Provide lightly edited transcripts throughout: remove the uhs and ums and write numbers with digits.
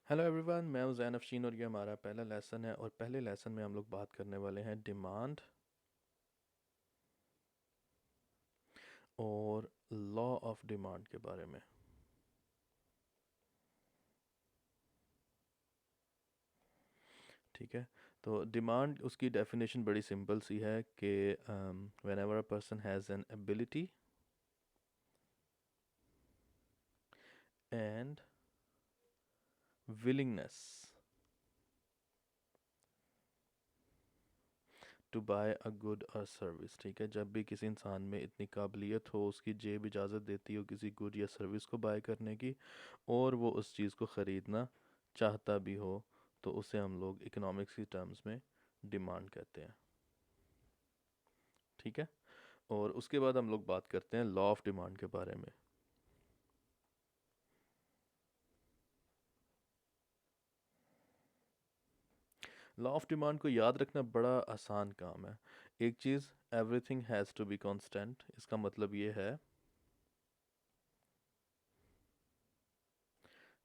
Hello everyone, मैं हूं ज़ैन अफशीन और ये हमारा पहला लेसन है। और पहले लेसन में हम लोग बात करने वाले हैं डिमांड और लॉ ऑफ डिमांड के बारे में। ठीक है, तो डिमांड, उसकी डेफिनेशन बड़ी सिंपल सी है कि whenever a person has an ability and willingness to buy a good or service. ठीक है, जब भी किसी इंसान में इतनी काबिलियत हो, उसकी जेब इजाज़त देती हो किसी गुड या सर्विस को बाय करने की, और वो उस चीज़ को ख़रीदना चाहता भी हो, तो उसे हम लोग इकोनॉमिक्स की टर्म्स में डिमांड कहते हैं। ठीक है, और उसके बाद हम लोग बात करते हैं लॉ ऑफ डिमांड के बारे में। लॉ ऑफ डिमांड को याद रखना बड़ा आसान काम है। एक चीज़, everything has to be constant, इसका मतलब ये है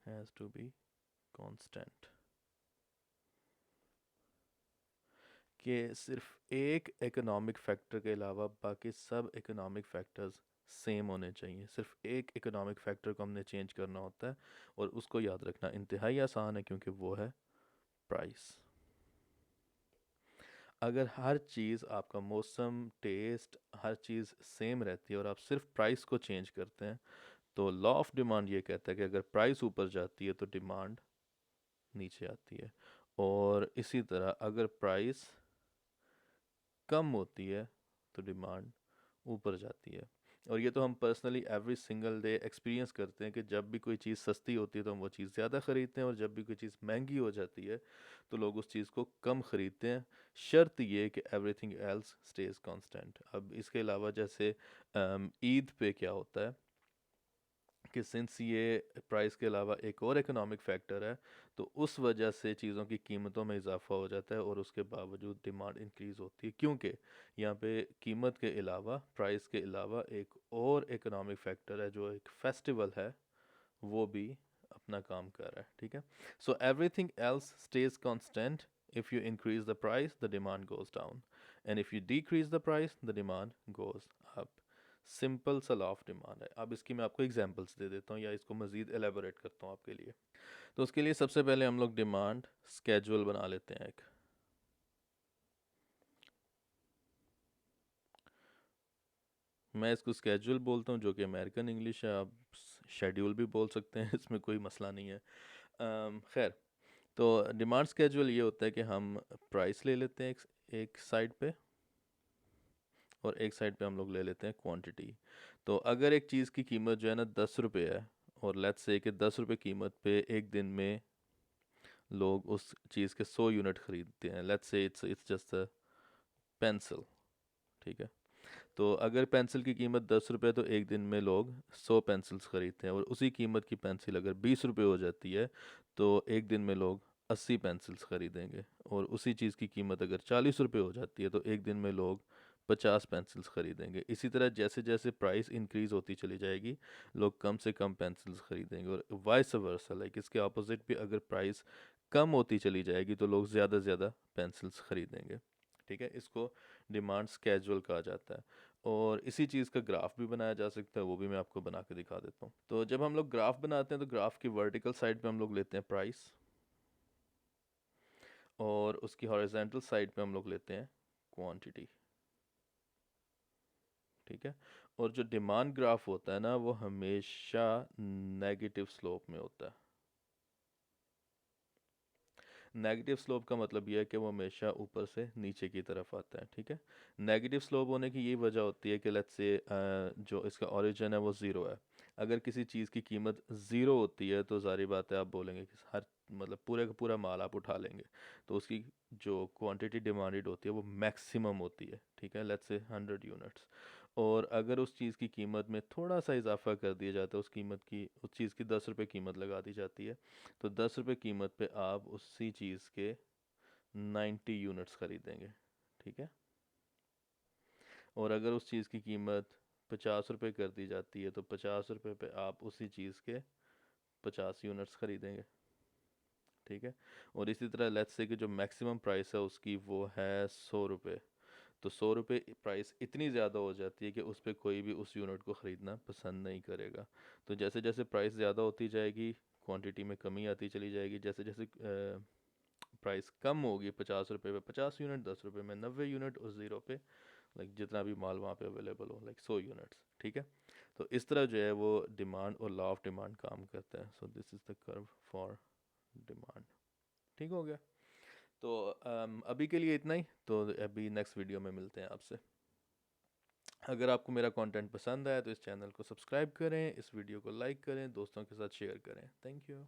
हैज़ टू बी कांस्टेंट, कि सिर्फ एक इकोनॉमिक फैक्टर के अलावा बाकी सब इकोनॉमिक फैक्टर्स सेम होने चाहिए। सिर्फ एक इकोनॉमिक फैक्टर को हमने चेंज करना होता है, और उसको याद रखना इंतहाई आसान है, क्योंकि वो है प्राइस। अगर हर चीज़, आपका मौसम, टेस्ट, हर चीज़ सेम रहती है और आप सिर्फ प्राइस को चेंज करते हैं, तो लॉ ऑफ डिमांड ये कहता है कि अगर प्राइस ऊपर जाती है तो डिमांड नीचे आती है, और इसी तरह अगर प्राइस कम होती है तो डिमांड ऊपर जाती है। और ये तो हम personally every single day experience करते हैं कि जब भी कोई चीज़ सस्ती होती है तो हम वो चीज़ ज़्यादा ख़रीदते हैं, और जब भी कोई चीज़ महंगी हो जाती है तो लोग उस चीज़ को कम ख़रीदते हैं, शर्त ये कि एवरीथिंग एल्स स्टेज कांस्टेंट। अब इसके अलावा जैसे ईद पे क्या होता है कि सिंस ये प्राइस के अलावा एक और इकोनॉमिक फैक्टर है, तो उस वजह से चीज़ों की कीमतों में इजाफा हो जाता है, और उसके बावजूद डिमांड इंक्रीज़ होती है, क्योंकि यहाँ पे कीमत के अलावा, प्राइस के अलावा एक और इकोनॉमिक फैक्टर है, जो एक फेस्टिवल है, वो भी अपना काम कर रहा है। ठीक है, so everything else stage constant. If you increase the price the demand goes down, and if you decrease the price the demand goes up. Simple सा लॉ ऑफ डिमांड है। अब इसकी मैं आपको एग्जांपल्स दे देता हूँ, या इसको मज़ीद एलेबोरेट करता हूँ आपके लिए। तो उसके लिए सबसे पहले हम लोग डिमांड स्केजुअल बना लेते हैं एक। मैं इसको स्केजुअल बोलता हूँ, जो कि अमेरिकन इंग्लिश है। आप शेड्यूल भी बोल सकते हैं, इसमें कोई मसला नहीं है। खैर, तो डिमांड स्केजुअल ये होता है कि हम प्राइस ले लेते हैं एक साइड पे, और एक साइड पे हम लोग ले लेते हैं क्वांटिटी। तो अगर एक चीज़ की कीमत जो है ना 10 रुपये है, और लेट्स से कि 10 रुपये कीमत पे एक दिन में लोग उस चीज़ के 100 यूनिट ख़रीदते हैं। Let's say it's just a pencil. ठीक है, तो अगर पेंसिल की कीमत 10 रुपये, तो एक दिन में लोग 100 पेंसिल्स ख़रीदते हैं, और उसी कीमत की पेंसिल अगर 20 रुपये हो जाती है, तो एक दिन में लोग 80 पेंसिल्स ख़रीदेंगे, और उसी चीज़ की कीमत अगर 40 रुपये हो जाती है, तो एक दिन में लोग 50 पेंसिल्स ख़रीदेंगे। इसी तरह जैसे जैसे प्राइस इंक्रीज़ होती चली जाएगी, लोग कम से कम पेंसिल्स ख़रीदेंगे, और वाइस वर्सा, लाइक इसके ऑपोजिट भी, अगर प्राइस कम होती चली जाएगी तो लोग ज़्यादा से ज़्यादा पेंसिल्स ख़रीदेंगे। ठीक है, इसको डिमांड स्केजुअल कहा जाता है, और इसी चीज़ का ग्राफ भी बनाया जा सकता है, वो भी मैं आपको बना के दिखा देता हूँ। तो जब हम लोग ग्राफ बनाते हैं, तो ग्राफ की वर्टिकल साइड पे हम लोग लेते हैं प्राइस, और उसकी हॉरिजॉन्टल साइड पे हम लोग लेते हैं क्वांटिटी। ठीक है, और जो डिमांड ग्राफ होता है ना, वो हमेशा नेगेटिव स्लोप में होता है। नेगेटिव स्लोप का मतलब यह है कि वो हमेशा ऊपर से नीचे की तरफ आता है। ठीक है, नेगेटिव स्लोप होने की ये वजह होती है कि लेट्स से जो इसका ओरिजिन है वो ज़ीरो है। अगर किसी चीज़ की कीमत ज़ीरो होती है, तो जारी बात है, आप बोलेंगे कि हर, मतलब पूरे का पूरा माल आप उठा लेंगे, तो उसकी जो क्वांटिटी डिमांडेड होती है वो मैक्सिमम होती है। ठीक है, लेट्स से 100 यूनिट्स। और अगर उस चीज़ की कीमत में थोड़ा सा इजाफा कर दिया जाता है, उस चीज़ की 10 रुपये कीमत लगा दी जाती है, तो 10 रुपये कीमत पे आप उसी चीज़ के 90 यूनिट्स खरीदेंगे। ठीक है, और अगर उस चीज़ की कीमत 50 रुपये कर दी जाती है, तो 50 रुपये पे आप उसी चीज़ के 50 यूनिट्स खरीदेंगे। ठीक है। और इसी तरह लेट्स से कि जो मैक्सिमम प्राइस है उसकी वो है 100 रुपये, तो 100 रुपये प्राइस इतनी ज़्यादा हो जाती है कि उस पर कोई भी उस यूनिट को ख़रीदना पसंद नहीं करेगा। तो जैसे जैसे प्राइस ज़्यादा होती जाएगी, क्वांटिटी में कमी आती चली जाएगी। जैसे जैसे प्राइस कम होगी, 50 रुपये पे 50 यूनिट, 10 रुपये में 90 यूनिट, और ज़ीरो पे लाइक जितना भी माल वहाँ पे अवेलेबल हो, लाइक 100 यूनिट्स। ठीक है। तो इस तरह जो है वो डिमांड और लॉ ऑफ डिमांड काम करता है। So this is the curve for demand. ठीक हो गया। तो अभी के लिए इतना ही। तो अभी नेक्स्ट वीडियो में मिलते हैं आपसे। अगर आपको मेरा कंटेंट पसंद आया तो इस चैनल को सब्सक्राइब करें, इस वीडियो को लाइक करें, दोस्तों के साथ शेयर करें। Thank you.